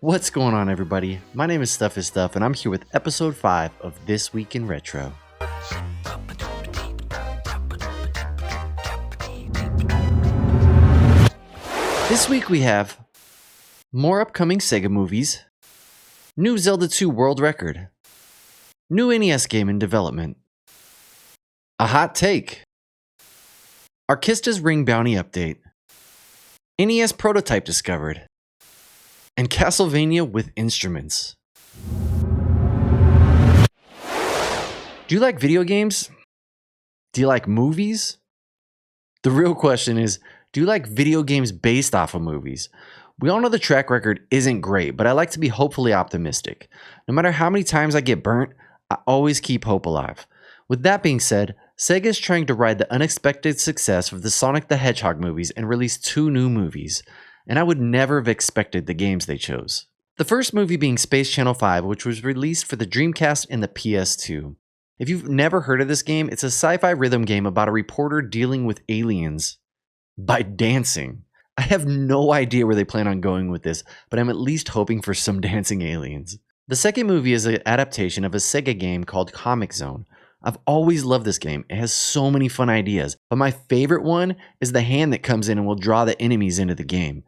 What's going on, everybody? My name is Stuff is Stuff, and I'm here with episode 5 of This Week in Retro. This week we have more upcoming Sega movies, new Zelda II world record, new NES game in development, a hot take, Arkista's Ring Bounty update, NES Prototype discovered, and Castlevania with instruments. Do you like video games? Do you like movies? The real question is, do you like video games based off of movies? We all know the track record isn't great, but I like to be hopefully optimistic. No matter how many times I get burnt, I always keep hope alive. With that being said, Sega is trying to ride the unexpected success of the Sonic the Hedgehog movies and release 2 new movies. And I would never have expected the games they chose. The first movie being Space Channel 5, which was released for the Dreamcast and the PS2. If you've never heard of this game, it's a sci-fi rhythm game about a reporter dealing with aliens by dancing. I have no idea where they plan on going with this, but I'm at least hoping for some dancing aliens. The second movie is an adaptation of a Sega game called Comix Zone. I've always loved this game. It has so many fun ideas, but my favorite one is the hand that comes in and will draw the enemies into the game.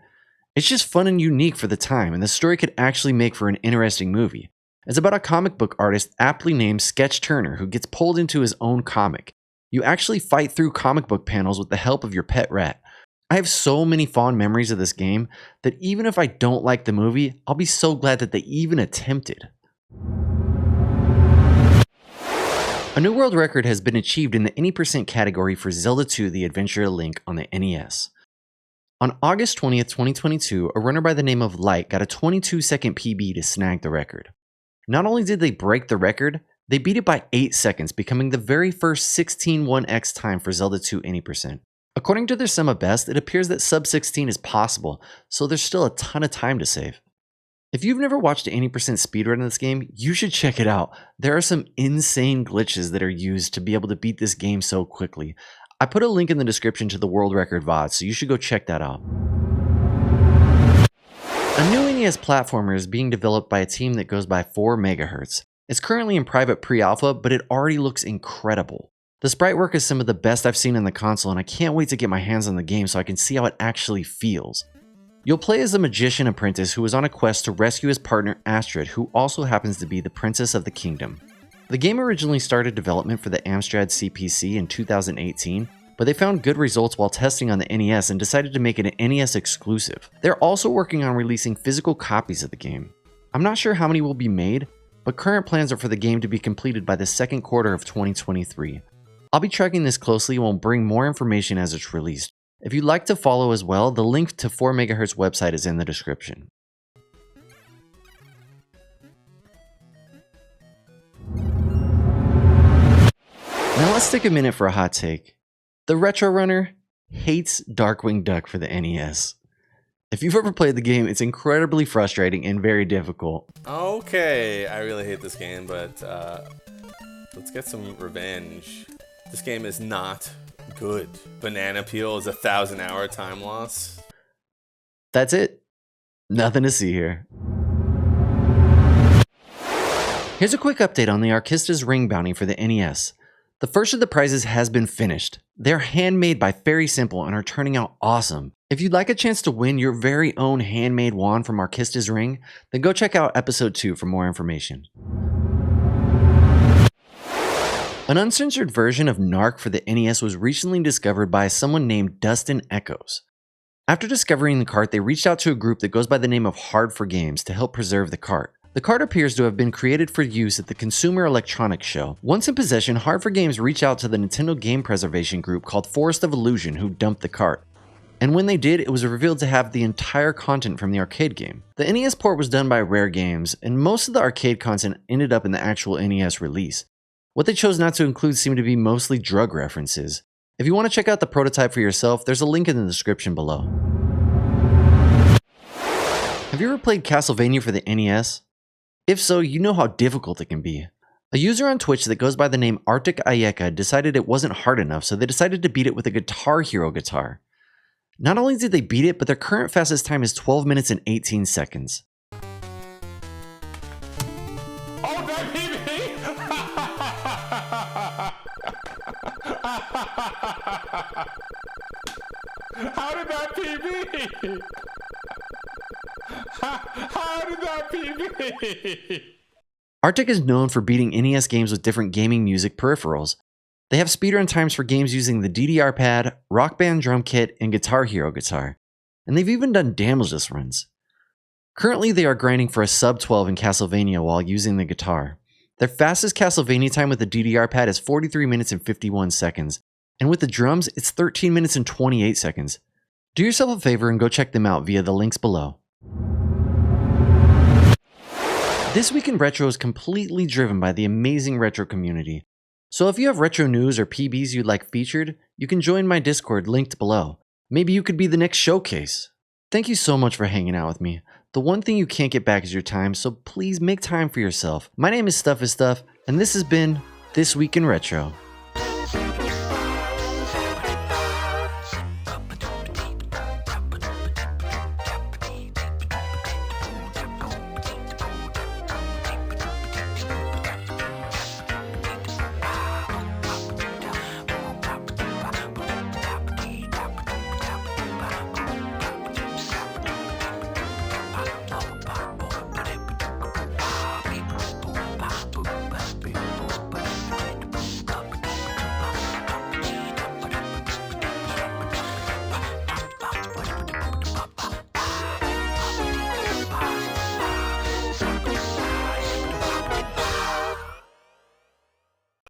It's just fun and unique for the time, and the story could actually make for an interesting movie. It's about a comic book artist aptly named Sketch Turner who gets pulled into his own comic. You actually fight through comic book panels with the help of your pet rat. I have so many fond memories of this game that even if I don't like the movie, I'll be so glad that they even attempted. A new world record has been achieved in the any% category for Zelda II The Adventure of Link on the NES. On August 20th, 2022, a runner by the name of Lite got a 22-second PB to snag the record. Not only did they break the record, they beat it by 8 seconds, becoming the very first 16:1x time for Zelda II any%. According to their sum of best, it appears that sub 16 is possible, so there's still a ton of time to save. If you've never watched an any% speedrun of this game, you should check it out. There are some insane glitches that are used to be able to beat this game so quickly. I put a link in the description to the world record VOD, so you should go check that out. A new NES platformer is being developed by a team that goes by 4 MHz. It's currently in private pre-alpha, but it already looks incredible. The sprite work is some of the best I've seen in the console, and I can't wait to get my hands on the game so I can see how it actually feels. You'll play as a magician apprentice who is on a quest to rescue his partner Astrid, who also happens to be the princess of the kingdom. The game originally started development for the Amstrad CPC in 2018, but they found good results while testing on the NES and decided to make it an NES exclusive. They're also working on releasing physical copies of the game. I'm not sure how many will be made, but current plans are for the game to be completed by the second quarter of 2023. I'll be tracking this closely and will bring more information as it's released. If you'd like to follow as well, the link to 4 MHz website is in the description. Now let's take a minute for a hot take. The Retro Runner hates Darkwing Duck for the NES. If you've ever played the game, it's incredibly frustrating and very difficult. Okay, I really hate this game, but let's get some revenge. This game is not good. Banana Peel is a 1,000-hour time loss. That's it. Nothing to see here. Here's a quick update on the Arkista's Ring Bounty for the NES. The first of the prizes has been finished. They're handmade by Very Simple and are turning out awesome. If you'd like a chance to win your very own handmade wand from Arkista's Ring, then go check out episode 2 for more information. An uncensored version of Narc for the NES was recently discovered by someone named Dustin Echoes. After discovering the cart, they reached out to a group that goes by the name of Hard for Games to help preserve the cart. The cart appears to have been created for use at the Consumer Electronics Show. Once in possession, Hard for Games reached out to the Nintendo game preservation group called Forrest of Illusion, who dumped the cart. And when they did, it was revealed to have the entire content from the arcade game. The NES port was done by Rare Games, and most of the arcade content ended up in the actual NES release. What they chose not to include seemed to be mostly drug references. If you want to check out the prototype for yourself, there's a link in the description below. Have you ever played Castlevania for the NES? If so, you know how difficult it can be. A user on Twitch that goes by the name ArcticAyeka decided it wasn't hard enough, so they decided to beat it with a Guitar Hero guitar. Not only did they beat it, but their current fastest time is 12 minutes and 18 seconds. How did that PB? How did that PB? Arctic is known for beating NES games with different gaming music peripherals. They have speedrun times for games using the DDR pad, Rock Band drum kit, and Guitar Hero guitar. And they've even done damageless runs. Currently, they are grinding for a sub 12 in Castlevania while using the guitar. Their fastest Castlevania time with the DDR pad is 43 minutes and 51 seconds. And with the drums, it's 13 minutes and 28 seconds. Do yourself a favor and go check them out via the links below. This Week in Retro is completely driven by the amazing retro community. So if you have retro news or PBs you'd like featured, you can join my Discord linked below. Maybe you could be the next showcase. Thank you so much for hanging out with me. The one thing you can't get back is your time, so please make time for yourself. My name is Stuff is Stuff, and this has been This Week in Retro.